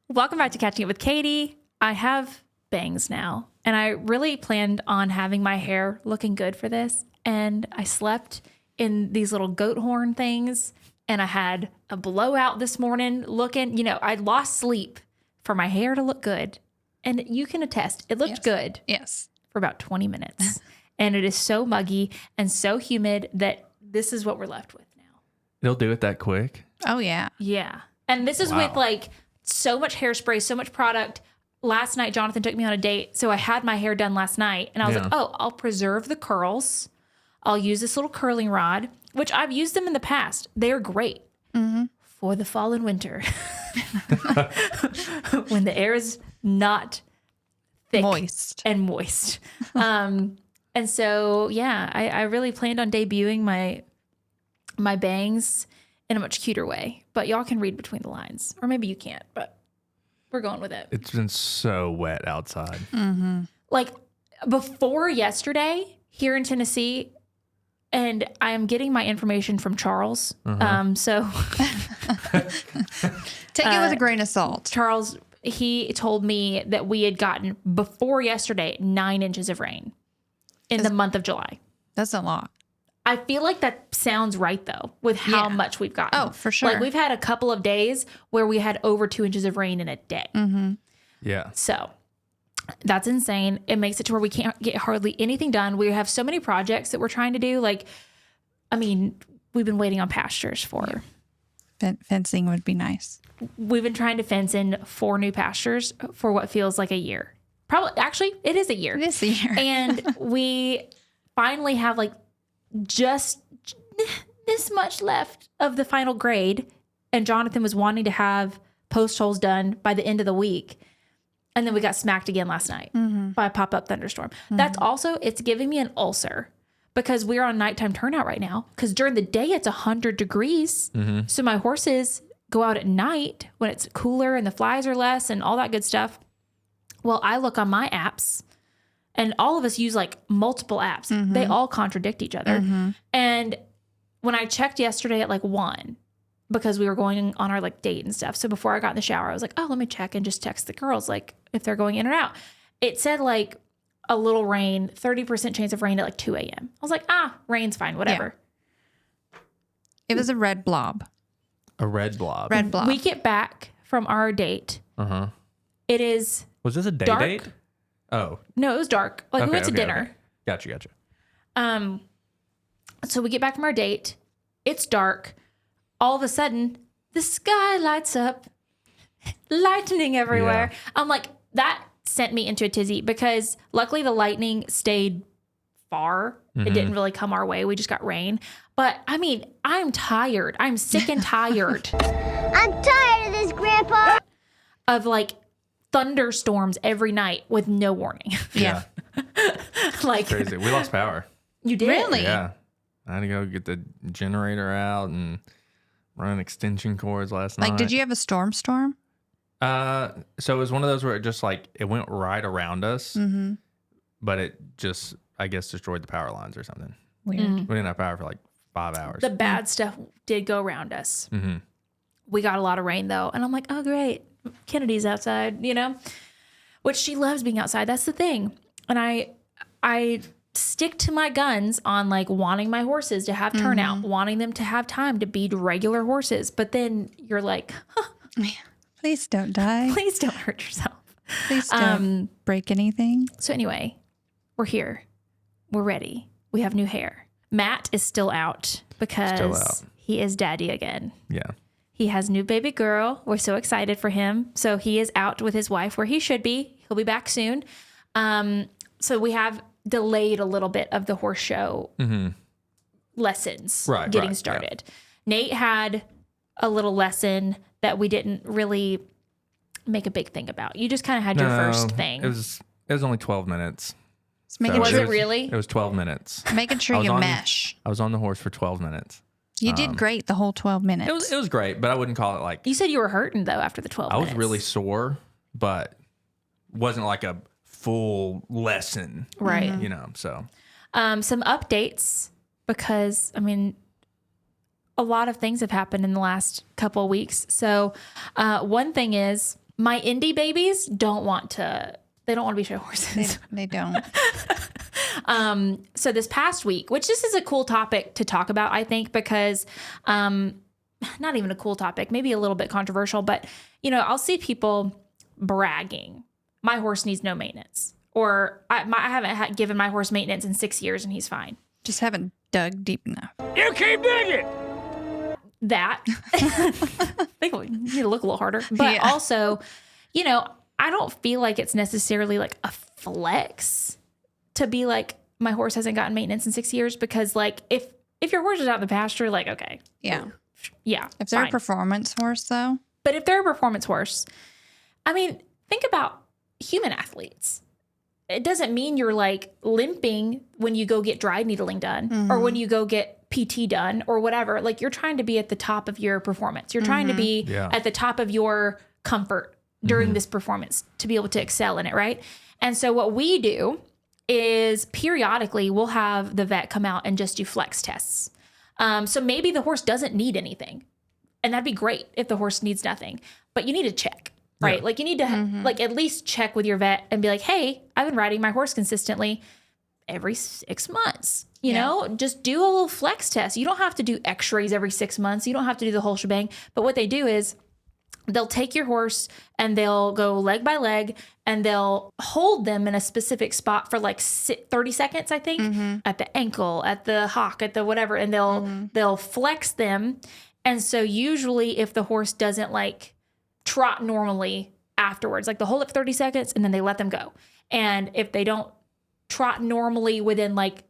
Welcome back to Catching Up with Katie. I have bangs now, and I really planned on having my hair looking good for this. And I slept in these little goat horn things, and I had a blowout this morning looking, I lost sleep for my hair to look good. And you can attest, it looked good. Yes. For about 20 minutes. And it is so muggy and so humid that this is what we're left with now. It'll do it that quick? Oh, yeah. Yeah. And this is with like so much hairspray, so much product. Last night, Jonathan took me on a date. So I had my hair done last night. And I was like, I'll preserve the curls. I'll use this little curling rod, which I've used them in the past. They're great for the fall and winter. When the air is not thick and moist. And so, I really planned on debuting my bangs in a much cuter way, but y'all can read between the lines, or maybe you can't, but we're going with it. It's been so wet outside. Like before yesterday here in Tennessee, and I am getting my information from Charles. So take it with a grain of salt. Charles, he told me that we had gotten before yesterday 9 inches of rain in the month of July. That's a lot. I feel like that sounds right, though, with how much we've gotten. Oh, for sure. Like, we've had a couple of days where we had over 2 inches of rain in a day. Yeah. So that's insane. It makes it to where we can't get hardly anything done. We have so many projects that we're trying to do. Like, I mean, we've been waiting on pastures for... Fencing would be nice. We've been trying to fence in 4 new pastures for what feels like a year. Actually, it is a year. It is a year. And we finally have like just this much left of the final grade. And Jonathan was wanting to have post holes done by the end of the week. And then we got smacked again last night by a pop-up thunderstorm. That's also, it's giving me an ulcer because we're on nighttime turnout right now. Because during the day, it's 100 degrees. So my horses go out at night when it's cooler and the flies are less and all that good stuff. Well, I look on my apps and all of us use like multiple apps. They all contradict each other. And when I checked yesterday at like 1, because we were going on our like date and stuff. So before I got in the shower, I was like, oh, let me check and just text the girls, like if they're going in or out. It said like a little rain, 30% chance of rain at like 2 a.m. I was like, rain's fine, whatever. Yeah. It was a red blob. A red blob. Red blob. We get back from our date. It is Was this a day dark. date? Oh. No, it was dark. Like we went to dinner. Okay. Gotcha. So we get back from our date. It's dark. All of a sudden, the sky lights up, lightning everywhere. Yeah. I'm like, that sent me into a tizzy because luckily the lightning stayed far. It didn't really come our way. We just got rain. But I mean, I'm tired. I'm sick and tired. I'm tired of this, Grandpa. Of like thunderstorms every night with no warning. Yeah. Like Crazy. We lost power. You did? Really? Yeah. I had to go get the generator out and run extension cords last night. Like, did you have a storm? So it was one of those where it just like, it went right around us, but it just, I guess, destroyed the power lines or something. Weird. We didn't have power for like 5 hours. The bad stuff did go around us. We got a lot of rain though. And I'm like, oh, great. Kennedy's outside, which she loves being outside. That's the thing. And I stick to my guns on like wanting my horses to have turnout, wanting them to have time to be regular horses. But then you're like, Please don't die. please don't hurt yourself. Please don't break anything. So anyway, we're here. We're ready. We have new hair. Matt is still out because he is daddy again. Yeah. He has a new baby girl. We're so excited for him. So he is out with his wife where he should be. He'll be back soon. So we have delayed a little bit of the horse show lessons getting started. Yeah. Nate had a little lesson that we didn't really make a big thing about. You just kind of had your first thing. It was only 12 minutes. Was it really? It was 12 minutes. Making sure you mesh. I was on the horse for 12 minutes. You did great the whole 12 minutes. It was great, but I wouldn't call it like... You said you were hurting, though, after the 12 minutes. I was really sore, but wasn't like a full lesson. Right. So... some updates, because, I mean, a lot of things have happened in the last couple of weeks. So one thing is My indie babies don't want to be show horses. They don't. So this past week, which this is a cool topic to talk about, I think, because not even a cool topic, maybe a little bit controversial, but I'll see people bragging, my horse needs no maintenance, or I haven't given my horse maintenance in 6 years and he's fine. Just haven't dug deep enough. You keep digging. That I think we need to look a little harder, but also, I don't feel like it's necessarily like a flex to be like, my horse hasn't gotten maintenance in 6 years, because like if your horse is out in the pasture, like, okay. Yeah. If they're fine. a performance horse though. But if they're a performance horse, I mean, think about human athletes. It doesn't mean you're like limping when you go get dry needling done or when you go get PT done or whatever. Like, you're trying to be at the top of your performance. You're trying to be at the top of your comfort during this performance to be able to excel in it, right? And so what we do is periodically we'll have the vet come out and just do flex tests. So maybe the horse doesn't need anything, and that'd be great if the horse needs nothing, but you need to check, right? Like, you need to like at least check with your vet and be like, hey, I've been riding my horse consistently every 6 months, you know, just do a little flex test. You don't have to do x-rays every 6 months. You don't have to do the whole shebang, but what they do is they'll take your horse and they'll go leg by leg and they'll hold them in a specific spot for like 30 seconds, I think, at the ankle, at the hock, at the whatever. And they'll flex them. And so usually if the horse doesn't like trot normally afterwards, like they'll hold it for 30 seconds and then they let them go. And if they don't trot normally within like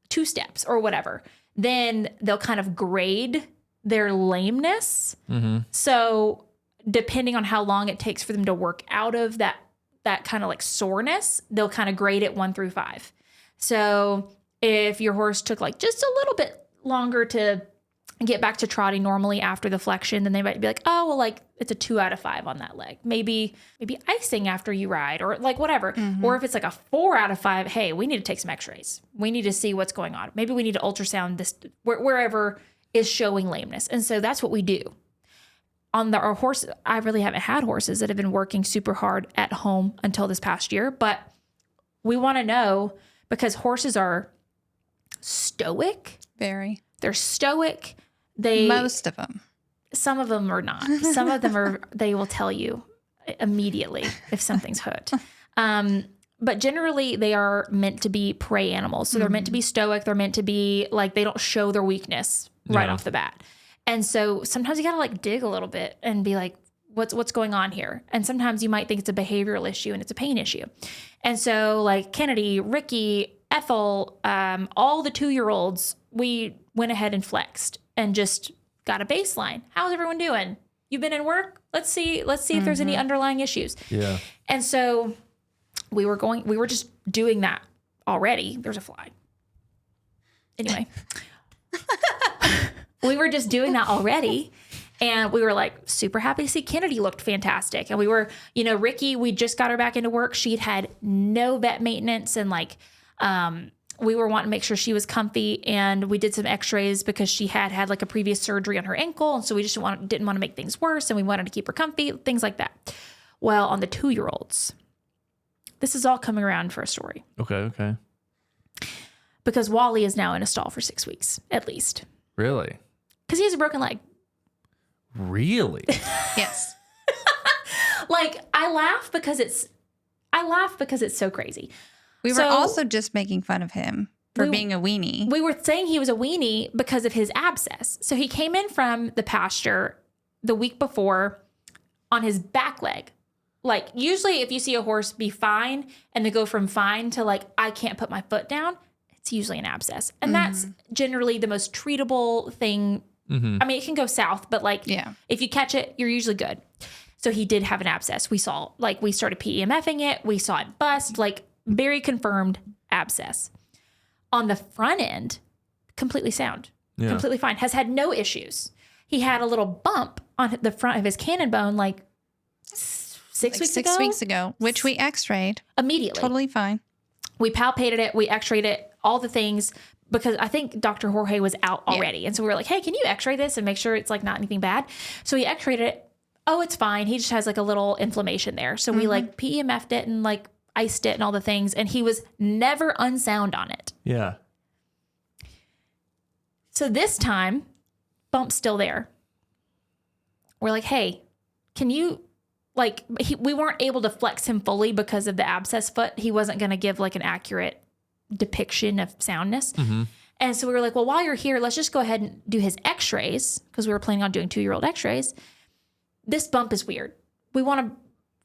2 steps or whatever, then they'll kind of grade their lameness. So depending on how long it takes for them to work out of that kind of like soreness, they'll kind of grade it 1 through 5. So if your horse took like just a little bit longer to get back to trotting normally after the flexion, then they might be like, oh, well, like it's a 2 out of 5 on that leg. Maybe icing after you ride or like whatever. Or if it's like a 4 out of 5, hey, we need to take some x-rays. We need to see what's going on. Maybe we need to ultrasound this wherever is showing lameness. And so that's what we do. On our horse, I really haven't had horses that have been working super hard at home until this past year, but we want to know, because horses are stoic. Very. They're stoic. Most of them. Some of them are not. Some of them they will tell you immediately if something's hooked. But generally they are meant to be prey animals. So they're meant to be stoic. They're meant to be like, they don't show their weakness right off the bat. And so sometimes you got to like dig a little bit and be like, what's going on here? And sometimes you might think it's a behavioral issue and it's a pain issue. And so like Kennedy, Ricky, Ethel, all the 2-year-olds, we went ahead and flexed and just got a baseline. How's everyone doing? You've been in work? Let's see if there's any underlying issues. Yeah. And so we were just doing that already. There's a fly. Anyway. We were just doing that already. And we were like super happy to see Kennedy looked fantastic. And we were, Ricky, we just got her back into work. She'd had no vet maintenance, and like, we were wanting to make sure she was comfy, and we did some x-rays because she had like a previous surgery on her ankle. And so we just didn't want to make things worse, and we wanted to keep her comfy, things like that. Well, on the 2-year-olds, this is all coming around for a story. Okay. Because Wally is now in a stall for 6 weeks, at least. Really? Because he has a broken leg. Really? Yes. Like, I laugh because it's so crazy. We were also just making fun of him for being a weenie. We were saying he was a weenie because of his abscess. So he came in from the pasture the week before on his back leg. Like, usually if you see a horse be fine and they go from fine to like, I can't put my foot down, it's usually an abscess. And that's generally the most treatable thing. I mean, it can go south, but like, if you catch it, you're usually good. So he did have an abscess. We saw, like, we started PEMFing it. We saw it bust, like, very confirmed abscess. On the front end, completely sound, completely fine, has had no issues. He had a little bump on the front of his cannon bone, like 6 weeks ago, which we x-rayed. Immediately. Totally fine. We palpated it. We x-rayed it, all the things, because I think Dr. Jorge was out already. And so we were like, hey, can you x-ray this and make sure it's like not anything bad? So he x-rayed it oh, it's fine. He just has like a little inflammation there. So we like PEMF'd it and like iced it and all the things. And he was never unsound on it. Yeah. So this time, bump's still there. We're like, hey, can you, like, we weren't able to flex him fully because of the abscess foot. He wasn't going to give like an accurate depiction of soundness. And so we were like, well, while you're here, let's just go ahead and do his x-rays, because we were planning on doing 2-year-old x-rays. This bump is weird. We want to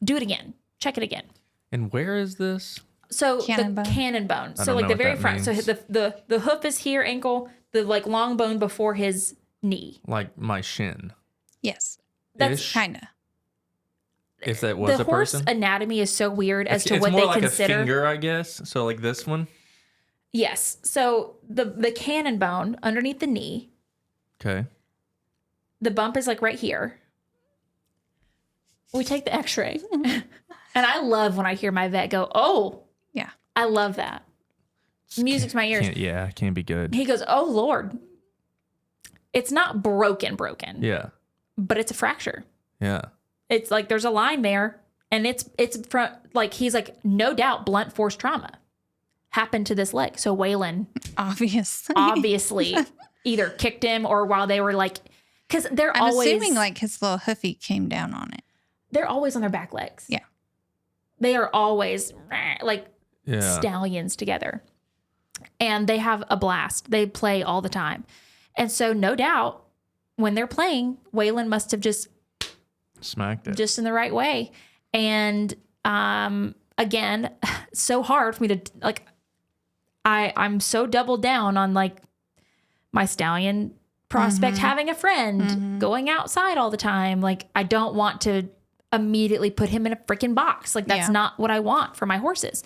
do it again. Check it again. And where is this? So Cannon the bone. cannon bone. I So don't like know the what very that front. So means. the hoof is here, ankle, the like long bone before his knee. Like my shin. Yes. That's Ish? Kind of. If that was the a horse person. anatomy is so weird as to It's what more they like consider. a finger, I guess. So like this one. Yes. So the cannon bone underneath the knee, Okay. the bump is like right here. We take the x-ray. And I love when I hear my vet go, oh, Yeah. I love that. Music to my ears. Can't be good. He goes, oh, Lord. It's not broken, Yeah. but it's a fracture. Yeah. It's like there's a line there, and it's from, like, he's like, no doubt blunt force trauma happened to this leg. So Waylon obviously either kicked him, or while they were like, because they're I'm always assuming like his little hoofy came down on it. they're always on their back legs. Yeah. They are always like Yeah. stallions together, and they have a blast. They play all the time. And so no doubt when they're playing, Waylon must have just Smacked it. in the right way. And again, so hard for me to like, I'm so doubled down on like my stallion prospect having a friend, going outside all the time. Like, I don't want to immediately put him in a freaking box. Like, that's not what I want for my horses.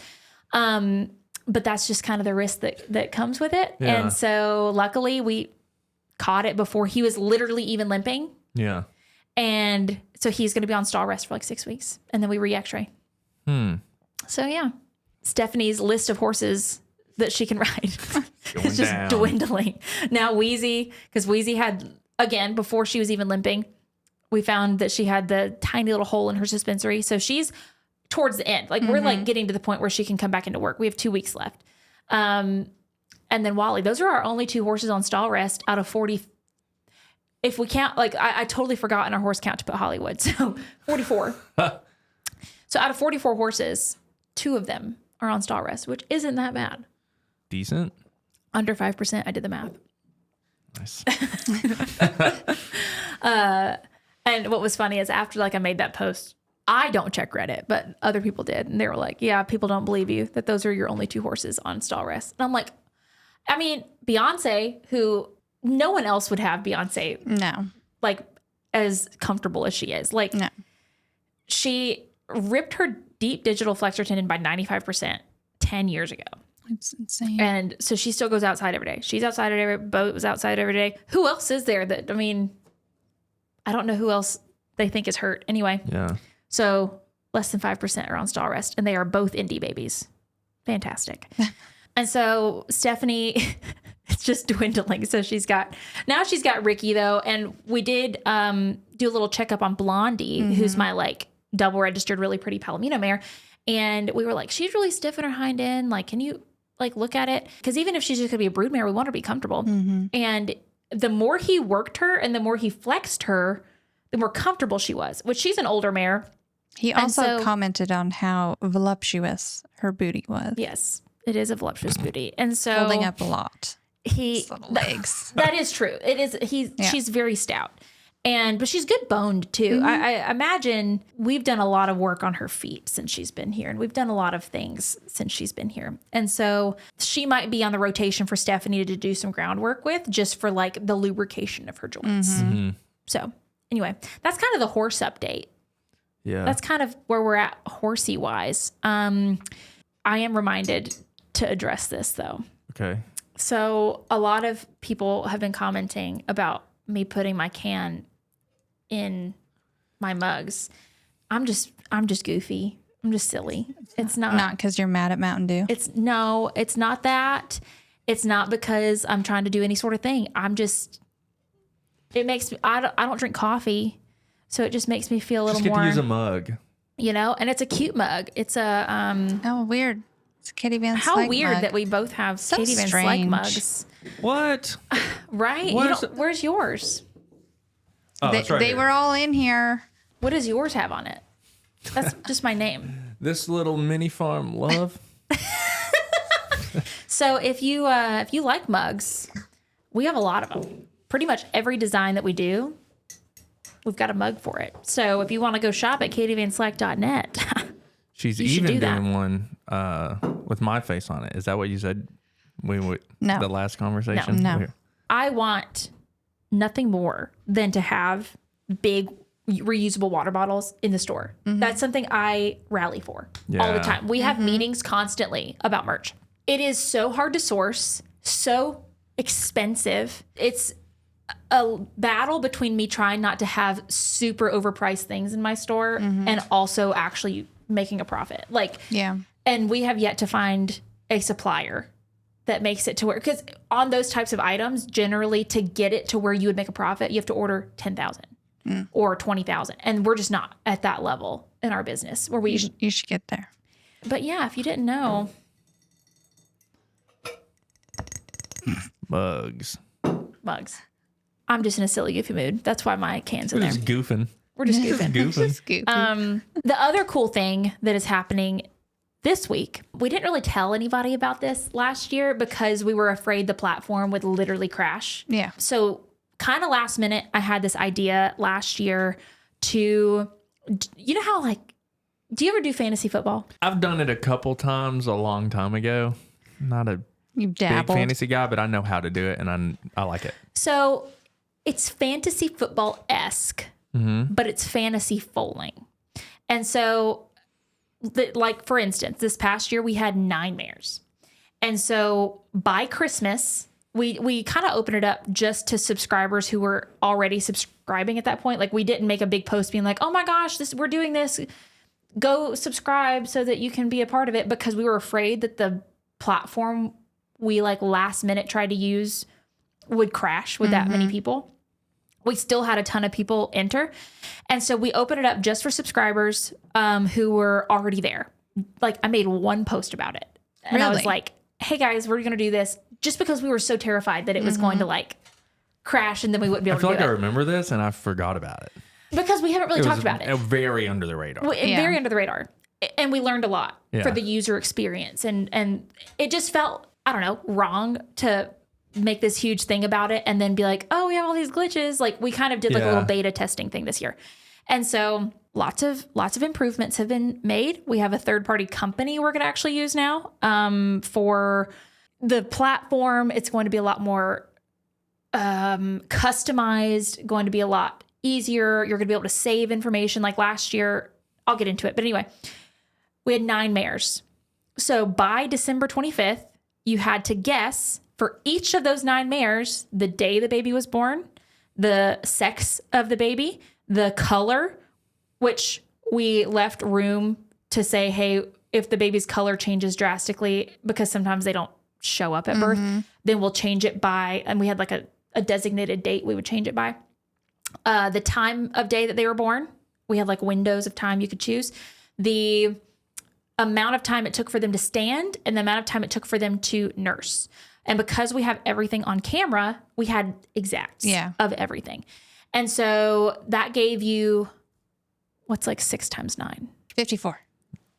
But that's just kind of the risk that comes with it. Yeah. And so luckily we caught it before he was literally even limping. Yeah. And so he's going to be on stall rest for like 6 weeks, and then we re-x-ray. So yeah, Stephanie's list of horses that she can ride is just down. dwindling. Now Weezy, because Weezy had, again, before she was even limping, we found that she had the tiny little hole in her suspensory. So she's towards the end. Like, we're like getting to the point where she can come back into work. We have 2 weeks left. And then Wally. Those are our only 2 horses on stall rest out of 40. If we count, like, I totally forgot in our horse count to put Hollywood. So 44. So out of 44 horses, 2 of them are on stall rest, which isn't that bad. Decent. Under 5%. I did the math. Nice. And what was funny is after like I made that post, I don't check Reddit, but other people did. And they were like, yeah, people don't believe you that those are your only 2 horses on stall rest. And I'm like, I mean, Beyonce, who no one else would have Beyonce No. like as comfortable as she is. Like, No. she ripped her deep digital flexor tendon by 95% 10 years ago. It's insane. And so she still goes outside every day. She's outside every day. Bo was outside every day. Who else is there that, I mean, I don't know who else they think is hurt. Anyway, Yeah. so less than 5% are on stall rest, and they are both indie babies. Fantastic. And so Stephanie, it's just dwindling. So she's got Ricky though. And we did do a little checkup on Blondie, who's my like double registered, really pretty Palomino mare. And we were like, she's really stiff in her hind end. Like, can you like look at it? Because even if she's just gonna be a brood mare, we want her to be comfortable. And the more he worked her and the more he flexed her, the more comfortable she was, which she's an older mare. He And also so- commented on how voluptuous her booty was. Yes, it is a voluptuous booty. And so Holding up a lot. his Little legs. That is true. It is. She's very stout, but she's good boned too. I imagine we've done a lot of work on her feet since she's been here, and we've done a lot of things since she's been here. And so she might be on the rotation for Stephanie to do some groundwork with, just for like the lubrication of her joints. So anyway, that's kind of the horse update. Yeah. That's kind of where we're at horsey wise. I am reminded to address this though. okay. So a lot of people have been commenting about me putting my can in my mugs. I'm just goofy. I'm just silly. It's Not because you're mad at Mountain Dew. it's not that. It's not because I'm trying to do any sort of thing. It makes me, I don't drink coffee, So it just makes me feel a little Just get more, to use a mug. you know, and it's a cute mug. It's a, Oh, weird. It's a Katie Van how Slyke weird mug. that we both have So Katie Van Slyke strange. mugs. What? Right? What You is don't, where's yours? Oh, They, it's right they here. were all in here. What does yours have on it? That's just my name. This little mini farm love. So if you like mugs, we have a lot of them. Pretty much every design that we do, we've got a mug for it. So if you want to go shop at katievanslyke.net, She's You should even do that. doing one with my face on it. Is that what you said? No. The last conversation. No. Here. I want nothing more than to have big reusable water bottles in the store. That's something I rally for all the Yeah. time. We have meetings constantly about merch. It is so hard to source, so expensive. It's a battle between me trying not to have super overpriced things in my store and also actually making a profit. Like, Yeah. and we have yet to find a supplier that makes it to where, because on those types of items, generally to get it to where you would make a profit, you have to order 10,000 or 20,000. And we're just not at that level in our business where we, You should get there. but yeah, if you didn't know, Mugs. mugs. I'm just in a silly goofy mood. That's why my can's in We're there. just goofing. We're just goofing. Goofing. Goofy. The other cool thing that is happening this week, we didn't really tell anybody about this last year because we were afraid the platform would literally crash. Yeah. So kind of last minute, I had this idea last year to, you know how like, do you ever do fantasy football? I've done it a couple times a long time ago. Not a You big dabbled. fantasy guy, but I know how to do it, and I like it. So it's fantasy football-esque, but it's fantasy foaling. And so, like, for instance, this past year we had 9 mares. And so by Christmas, we kind of opened it up just to subscribers who were already subscribing at that point. Like, we didn't make a big post being like, oh my gosh, we're doing this. Go subscribe so that you can be a part of it, because we were afraid that the platform we like last minute tried to use would crash with that many people. We still had a ton of people enter. And so we opened it up just for subscribers who were already there. Like, I made one post about it. And I was Really? like, hey guys, we're going to do this, just because we were so terrified that it was going to like crash and then we wouldn't be I able feel to like do I it. remember this, and I forgot about it. Because we haven't really talked about it. Very under the radar. Yeah. Very under the radar. And we learned a lot Yeah. for the user experience. And it just felt, I don't know, wrong to make this huge thing about it and then be like, oh, we have all these glitches. Like, we kind of did like a Yeah. little beta testing thing this year. And so lots of improvements have been made. We have a third-party company we're going to actually use now for the platform. It's going to be a lot more customized, going to be a lot easier. You're going to be able to save information like last year. I'll get into it. But anyway, we had 9 mares. So by December 25th, you had to guess for each of those 9 mares, the day the baby was born, the sex of the baby, the color, which we left room to say, hey, if the baby's color changes drastically, because sometimes they don't show up at birth, then we'll change it by, and we had like a designated date we would change it by. The time of day that they were born, we had like windows of time you could choose. The amount of time it took for them to stand and the amount of time it took for them to nurse. And because we have everything on camera, we had exacts of everything. And so that gave you, what's like 6 times 9? 54.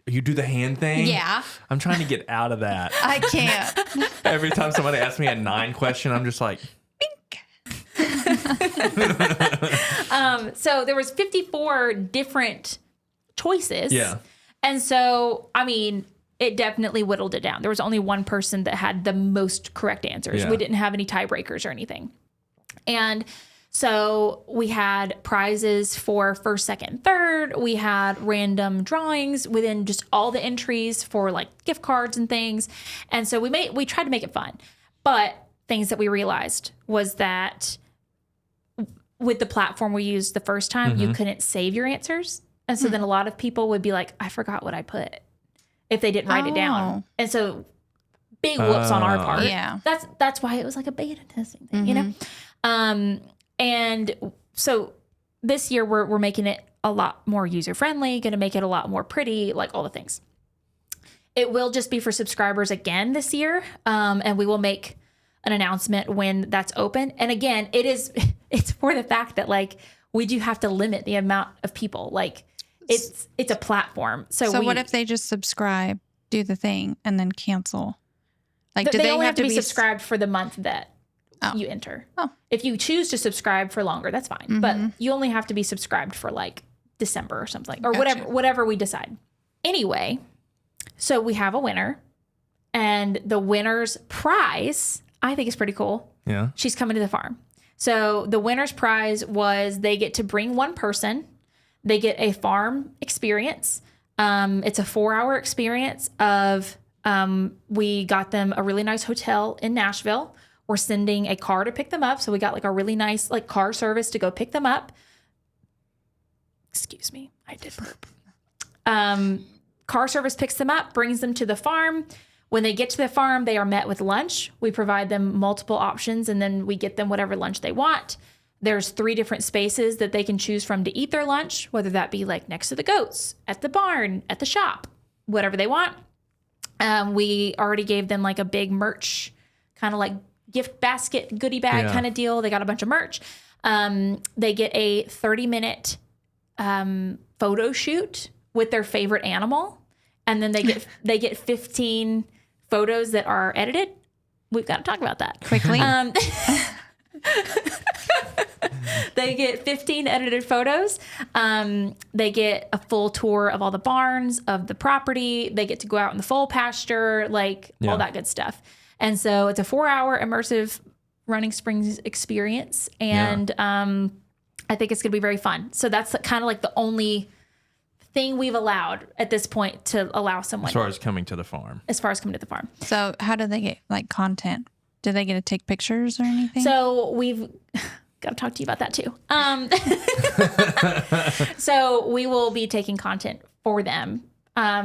You do the hand thing? Yeah. I'm trying to get out of that. I can't. Every time somebody asks me a 9 question, I'm just like, So there was 54 different choices. yeah. And so, I mean, it definitely whittled it down. There was only one person that had the most correct answers. Yeah. We didn't have any tiebreakers or anything. And so we had prizes for first, second, third. We had random drawings within just all the entries for like gift cards and things. And so we tried to make it fun. But things that we realized was that with the platform we used the first time, you couldn't save your answers. And so then a lot of people would be like, I forgot what I put if they didn't write it down. And so big whoops on our part. Yeah. That's why it was like a beta testing thing, you know? And so this year we're making it a lot more user friendly, going to make it a lot more pretty, like all the things. It will just be for subscribers again this year. And we will make an announcement when that's open. And again, it's for the fact that like we do have to limit the amount of people. Like it's a platform. So what if they just subscribe, do the thing, and then cancel? Like, do they they only have to be subscribed for the month that you enter? Oh. If you choose to subscribe for longer, that's fine. But you only have to be subscribed for like December or something, or whatever we decide. Anyway, so we have a winner, and the winner's prize, I think, is pretty cool. Yeah. She's coming to the farm. So the winner's prize was they get to bring one person. They get a farm experience. It's a 4-hour experience of, we got them a really nice hotel in Nashville. We're sending a car to pick them up. So we got like a really nice like car service to go pick them up. Excuse me, I did burp. Car service picks them up, brings them to the farm. When they get to the farm, they are met with lunch. We provide them multiple options, and then we get them whatever lunch they want. There's 3 different spaces that they can choose from to eat their lunch, whether that be like next to the goats, at the barn, at the shop, whatever they want. We already gave them like a big merch, kind of like gift basket, goodie bag kind of deal. They got a bunch of merch. They get a 30-minute photo shoot with their favorite animal. And then they get 15 photos that are edited. We've got to talk about that quickly. They get 15 edited photos. They get a full tour of all the barns, of the property. They get to go out in the foal pasture, like all that good stuff. And so it's a 4-hour immersive running springs experience. And I think it's going to be very fun. So that's kind of like the only thing we've allowed at this point to allow someone. As far as coming to the farm. So how do they get like content? Do they get to take pictures or anything? So we've got to talk to you about that too. So we will be taking content for them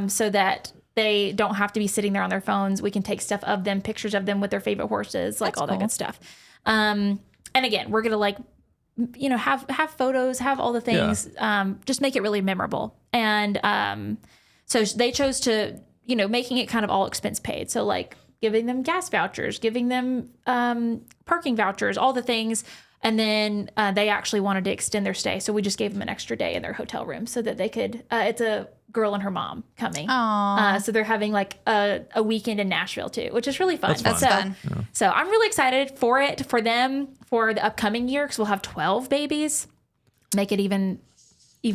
so that they don't have to be sitting there on their phones. We can take stuff of them, pictures of them with their favorite horses, like all that good stuff. And again, we're going to like, you know, have photos, have all the things, just make it really memorable. And so they chose to, you know, making it kind of all expense paid. So like giving them gas vouchers, giving them parking vouchers, all the things. And then they actually wanted to extend their stay. So we just gave them an extra day in their hotel room so that they could, it's a girl and her mom coming. So they're having like a weekend in Nashville too, which is really fun. That's fun. So I'm really excited for it, for them, for the upcoming year, because we'll have 12 babies, make it even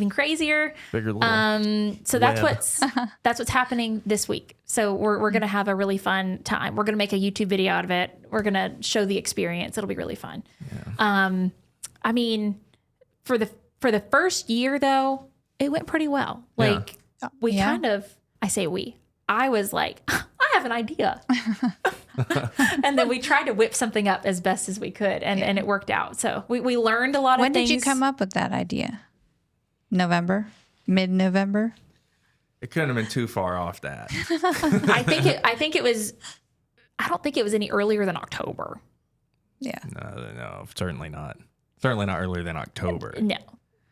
crazier. Bigger little So that's what's happening this week. So we're going to have a really fun time. We're going to make a YouTube video out of it. We're going to show the experience. It'll be really fun. Yeah. I mean, for the first year though, it went pretty well. Like we kind of, I was like, I have an idea. And then we tried to whip something up as best as we could, and it worked out. So we learned a lot of things. When did you come up with that idea? November? Mid-November? It couldn't have been too far off that. I don't think it was any earlier than October. Yeah. No, certainly not. Certainly not earlier than October.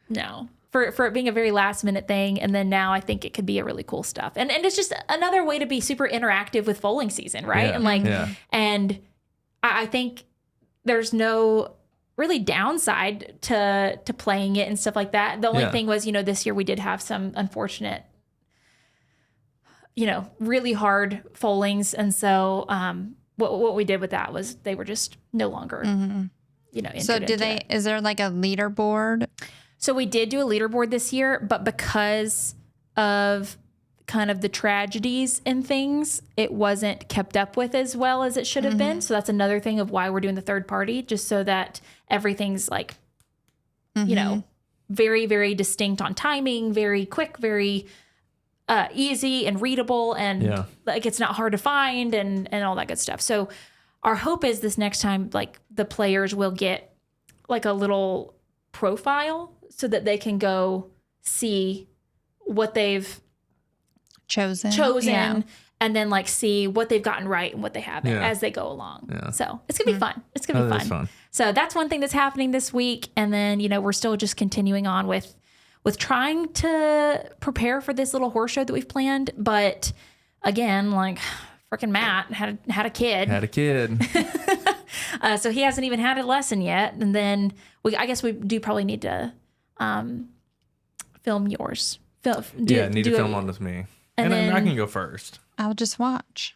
No. For it being a very last minute thing, and then now I think it could be a really cool stuff. And it's just another way to be super interactive with foaling season, right? And I think there's no really downside to playing it and stuff like that. The only thing was, you know, this year we did have some unfortunate, you know, really hard foalings. And so what we did with that was they were just no longer, you know, so is there like a leaderboard? So we did do a leaderboard this year, but because of kind of the tragedies and things, it wasn't kept up with as well as it should have been. So that's another thing of why we're doing the third party, just so that everything's like, you know, very, very distinct on timing, very quick, very easy and readable, and like it's not hard to find and all that good stuff. So our hope is this next time, like the players will get like a little profile so that they can go see what they've chosen and then like see what they've gotten right and what they haven't as they go along. So it's gonna be fun. It's gonna be fun. So that's one thing that's happening this week. And then, we're still just continuing on with trying to prepare for this little horse show that we've planned. But again, like freaking Matt had a kid. Had a kid. So he hasn't even had a lesson yet. And then I guess we do probably need to film yours. Need to film one with me. And then I can go first. I'll just watch.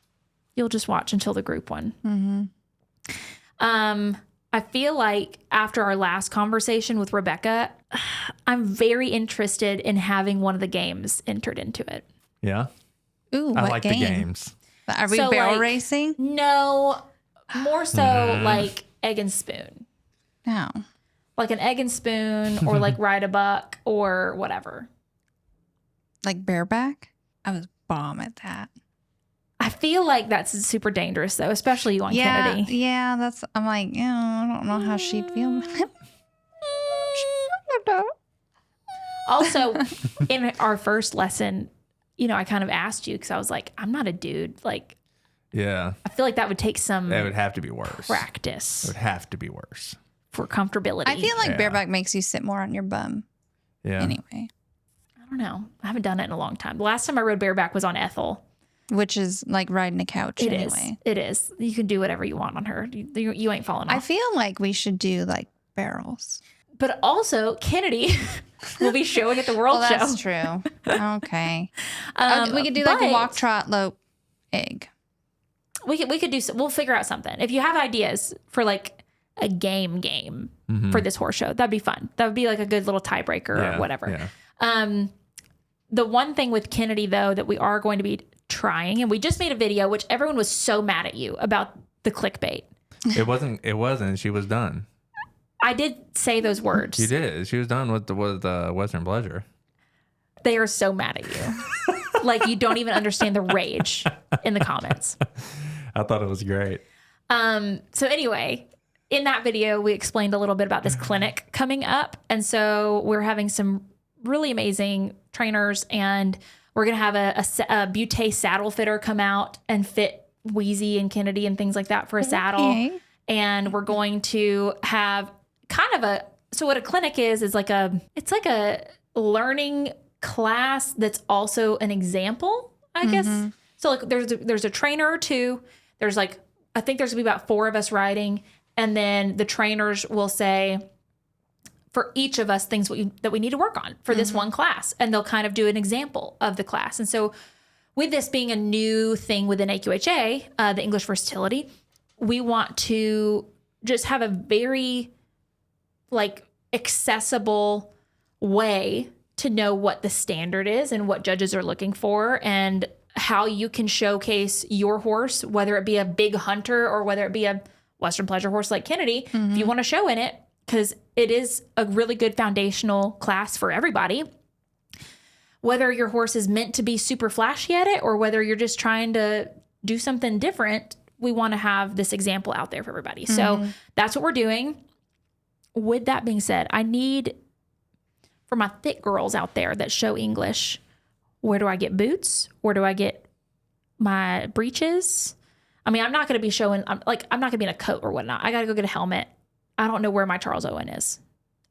You'll just watch until the group one. Mm-hmm. I feel like after our last conversation with Rebecca, I'm very interested in having one of the games entered into it. Yeah. Ooh, I what like game? the games. Are we barrel racing? No, more so like egg and spoon. No. Like an egg and spoon or like ride a buck or whatever. Like bareback? I was bomb at that. I feel like that's super dangerous though, especially you on Kennedy. Yeah, I'm like, I don't know how she'd feel. Also, in our first lesson, I kind of asked you because I was like, I'm not a dude. Like, yeah, I feel like that would take some. That would have to be worse. Practice. It would have to be worse for comfortability. I feel like bareback makes you sit more on your bum. Yeah. Anyway, I don't know. I haven't done it in a long time. The last time I rode bareback was on Ethel. Which is like riding a couch anyway. It is. You can do whatever you want on her. You ain't falling off. I feel like we should do like barrels. But also, Kennedy will be showing at the World Show. That's true. Okay. We could do like a walk, trot, lope, egg. We could do. We'll figure out something. If you have ideas for like a game for this horse show, that'd be fun. That would be like a good little tiebreaker or whatever. Yeah. The one thing with Kennedy though that we are going to be trying, and we just made a video which everyone was so mad at you about the clickbait. It wasn't. She was done. I did say those words. You did. She was done with the Western Pleasure. They are so mad at you. Like you don't even understand the rage in the comments. I thought it was great. So anyway, in that video, we explained a little bit about this clinic coming up. And so we're having some really amazing trainers, and we're going to have a Butte saddle fitter come out and fit Weezy and Kennedy and things like that for a saddle. And we're going to have kind of so what a clinic is like it's like a learning class that's also an example, I guess. So like there's a trainer or two. There's like, I think there's gonna be about 4 of us riding. And then the trainers will say for each of us things that we need to work on for this one class. And they'll kind of do an example of the class. And so with this being a new thing within AQHA, the English Versatility, we want to just have a very like accessible way to know what the standard is and what judges are looking for and how you can showcase your horse, whether it be a big hunter or whether it be a Western pleasure horse like Kennedy, if you want to show in it, because it is a really good foundational class for everybody. Whether your horse is meant to be super flashy at it or whether you're just trying to do something different, we want to have this example out there for everybody. So that's what we're doing. With that being said, I need, for my thick girls out there that show English, where do I get boots? Where do I get my breeches? I mean, I'm not going to be showing, I'm not going to be in a coat or whatnot. I got to go get a helmet. I don't know where my Charles Owen is.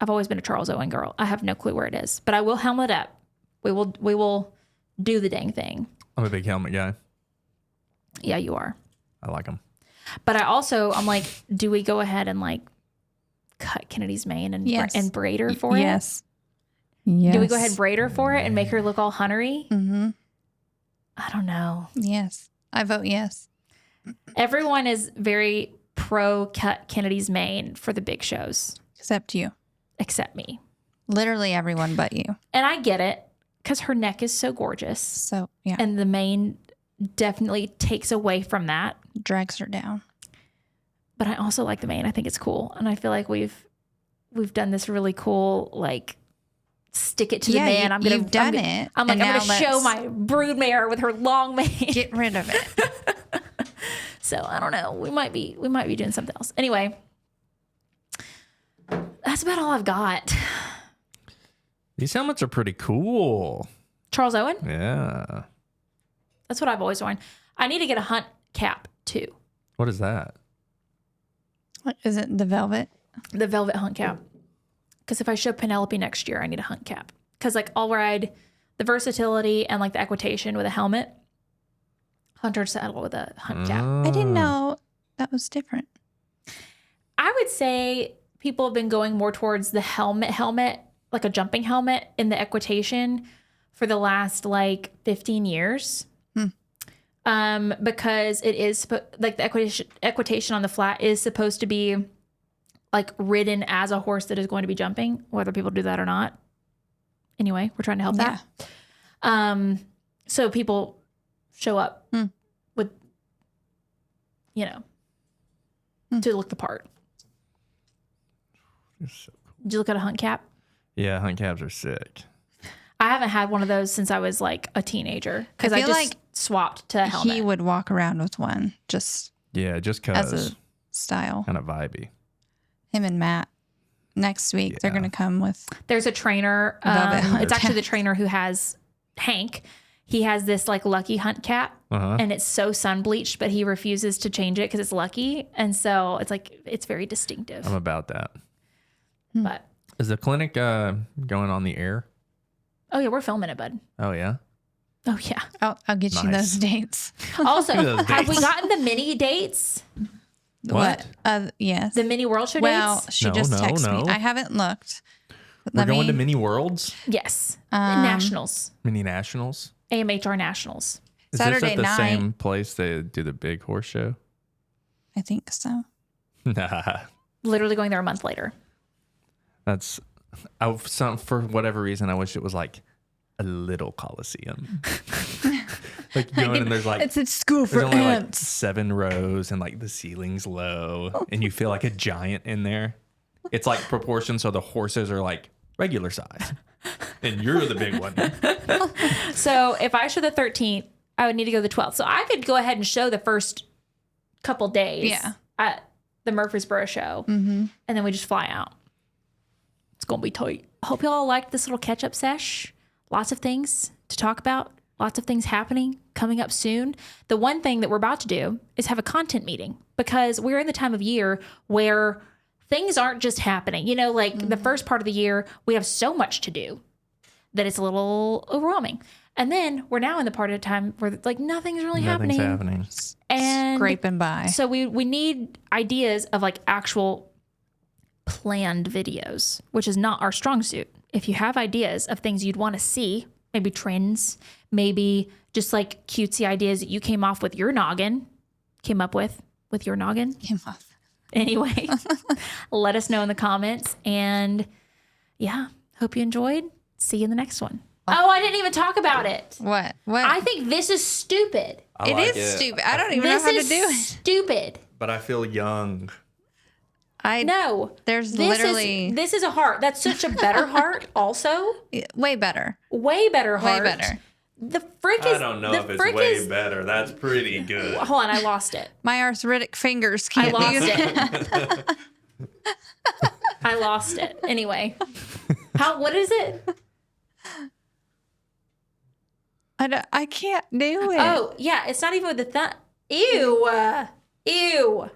I've always been a Charles Owen girl. I have no clue where it is, but I will helmet up. We will do the dang thing. I'm a big helmet guy. Yeah, you are. I like them. But I'm like, do we go ahead and like cut Kennedy's mane and braid her for it? Yes. Do we go ahead and braid her for it and make her look all huntery? Mm-hmm. I don't know. Yes. I vote yes. Everyone is very pro cut Kennedy's mane for the big shows. Except you. Except me. Literally everyone but you. And I get it because her neck is so gorgeous. So, yeah. And the mane definitely takes away from that. Drags her down. But I also like the mane. I think it's cool. And I feel like we've done this really cool, like, stick it to the man. You've done it. I'm going to show my broodmare with her long mane. Get rid of it. So I don't know. We might be doing something else. Anyway, that's about all I've got. These helmets are pretty cool. Charles Owen? Yeah. That's what I've always worn. I need to get a hunt cap too. What is that? What is it? The velvet? The velvet hunt cap. Because if I show Penelope next year, I need a hunt cap. Because like I'll ride the Versatility and like the Equitation with a helmet. Hunter saddle with a hunt cap. I didn't know that was different. I would say people have been going more towards the helmet, like a jumping helmet in the Equitation for the last like 15 years. Because it is like the Equitation on the flat is supposed to be like ridden as a horse that is going to be jumping, whether people do that or not. Anyway, we're trying to help that. So people show up with, you know, to look the part. So cool. Did you look at a hunt cap? Yeah, hunt caps are sick. I haven't had one of those since I was like a teenager because I feel just like swapped to a helmet. He would walk around with one just Just as cause a style. kind of vibey. Him and Matt. Next week, they're going to come with. There's a trainer. It's actually the trainer who has Hank. He has this like Lucky hunt cap, and it's so sun bleached, but he refuses to change it because it's Lucky, and so it's like it's very distinctive. I'm about that. But Is the clinic going on the air? oh yeah, we're filming it, bud. Oh yeah. Oh yeah. I'll get you Nice. those dates. Also, Those have we dates. gotten the mini dates? What? Yes. The mini World Show Well, dates? she No, just no, texted me. no. I haven't looked. But We're let going me- to mini worlds, Yes. Nationals. mini nationals. AMHR Nationals. Is Saturday this at the night. same place they do the big horse show? I think so. Nah, Literally going there a month later. that's for whatever reason. I wish it was like a little coliseum. Like going and there's like It's a school there's for only like ants. 7 rows and like the ceiling's low and you feel like a giant in there. It's like proportion so the horses are like regular size and you're the big one. So if I show the 13th, I would need to go the 12th. So I could go ahead and show the first couple days at the Murfreesboro show. And then we just fly out. It's going to be tight. Hope y'all liked this little catch-up sesh. Lots of things to talk about. Lots of things happening coming up soon. The one thing that we're about to do is have a content meeting because we're in the time of year where things aren't just happening. You know, like the first part of the year, we have so much to do that it's a little overwhelming. And then we're now in the part of the time where like nothing's really Nothing's happening. happening. And Scraping by. so we need ideas of like actual planned videos, which is not our strong suit. If you have ideas of things you'd want to see, maybe trends, maybe just like cutesy ideas that you came up with your noggin. Came off. Anyway, let us know in the comments. And yeah, hope you enjoyed. See you in the next one. Oh, I didn't even talk about it. What? I think this is stupid. It is stupid. I don't even know This how to is do it. stupid. But I feel young. No. There's This literally this is a heart. That's such a better heart also. way better. Way better heart. Way better. The frick is better. That's pretty good. Hold on, I lost it. My arthritic fingers I can't lost do that. it. I lost it. Anyway. What is it? I can't do it. Oh, yeah, it's not even with the thumb. Ew. Ew.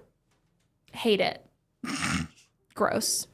Hate it. Gross.